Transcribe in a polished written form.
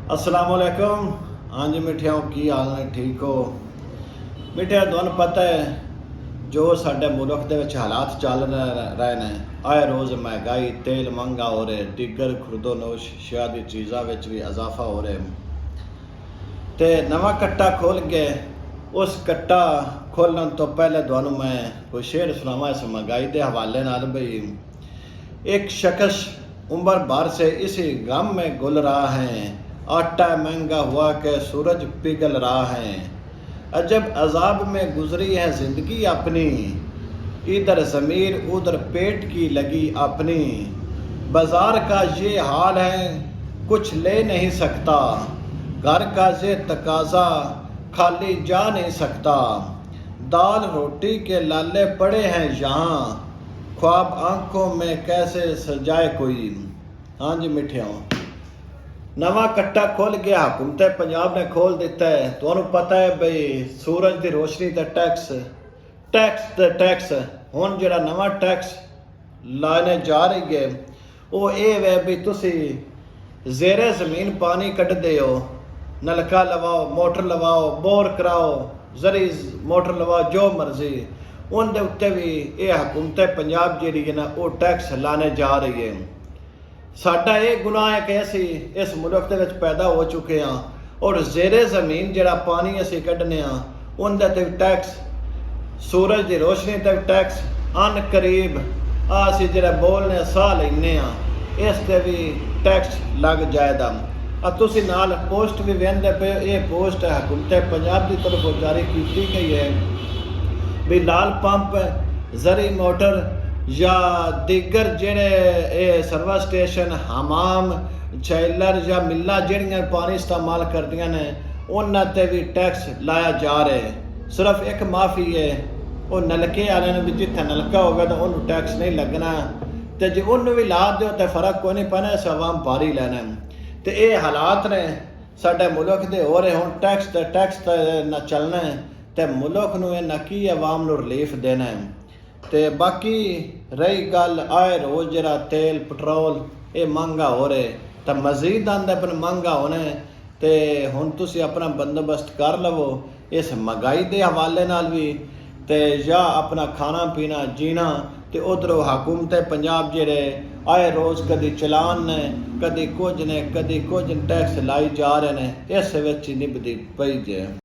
अस्सलामुअलैकुम। हाँ जी मिठियाओं, की हाल ने? ठीक हो? मिठिया, तुहानू पता है जो साडे मुल्क दे विच हालात चल रहे ने, आए रोज़ महंगाई, तेल महंगा हो रहा, दीगर खुरदोनोश अशिया दी चीज़ां विच भी इजाफा हो रहा। तो नवा कट्टा खोल के उस कट्टा खोलने तो पहले तुहानू मैं कोई शेर सुनावा इस महंगाई के हवाले नाल। बई एक शख्स उम्र भर से इसी गम में गुल रहा है, आटा महंगा हुआ के सूरज पिघल रहा है। अजब अजाब में गुजरी है जिंदगी अपनी, इधर ज़मीर उधर पेट की लगी अपनी। बाजार का ये हाल है कुछ ले नहीं सकता, घर का ये तकाजा खाली जा नहीं सकता। दाल रोटी के लाले पड़े हैं यहाँ, ख्वाब आंखों में कैसे सजाए कोई। हाँ जी मिठियाओं, नवा कट्टा खोल गया हुकूमत पंजाब ने खोल दिता है। तुहानू पता है बई सूरज की रोशनी ते टैक्स हुण जिहड़ा नवा टैक्स लाने जा रही है वो ये वे भी तुसी ज़ेरे ज़मीन पानी कढ़दे हो, नलका लवाओ, मोटर लवाओ, बोर कराओ, जरी मोटर लवाओ, जो मर्जी, उनके उत्ते भी ये हुकूमत पंजाब जी है ना वो टैक्स लाने जा रही है। साडा ये गुनाह है कि असी इस मुल्क के पैदा हो चुके हाँ और ज़ेरे ज़मीन जिहड़ा पानी असी कढ़ने उनके ते टैक्स, सूरज की रोशनी ते टैक्स, अन करीब असी जिहड़ा बोलने साह लेने इस ते भी टैक्स लग जाएगा। तुसी नाल पोस्ट भी वेंदे पे, ये पोस्ट हुकूमत पंजाब की तरफ जारी की गई है भी लाल पंप, जरी मोटर या दीगर जेड़े सर्विस स्टेशन, हमाम, छैलर या मिल्ला जड़ियाँ पानी इस्तेमाल करदियाँ ने उन्होंने भी टैक्स लाया जा रहा है। सिर्फ एक माफ़ी है वो नलके वाले ने भी, जिथे नलका होगा तो उन्होंने टैक्स नहीं लगना, तो जो उन्होंने भी ला दो तो फर्क कोई नहीं पैना, इस आवाम भारी लेना। तो ये हालात ने साडे मुल्क के हो रहे। हुण टैक्स न चलना है तो मुल्क नूं ना की आवाम नूं रिलीफ देना है। तो बाकी रही गल आए रोज़ जरा तेल पेट्रोल ये महंगा हो रहे तो मजीद आंदा पर महंगा होना है। तो हुण तुसी अपना बंदोबस्त कर लवो इस महंगाई के हवाले नाल भी, तो या अपना खाना पीना जीना। तो उधरों हुकूमत पंजाब जेड़े आए रोज़ कदी चलान ने, कदी कुछ ने, कदी कुछ टैक्स लाई जा रहे हैं, इस विच निभदी पई जे।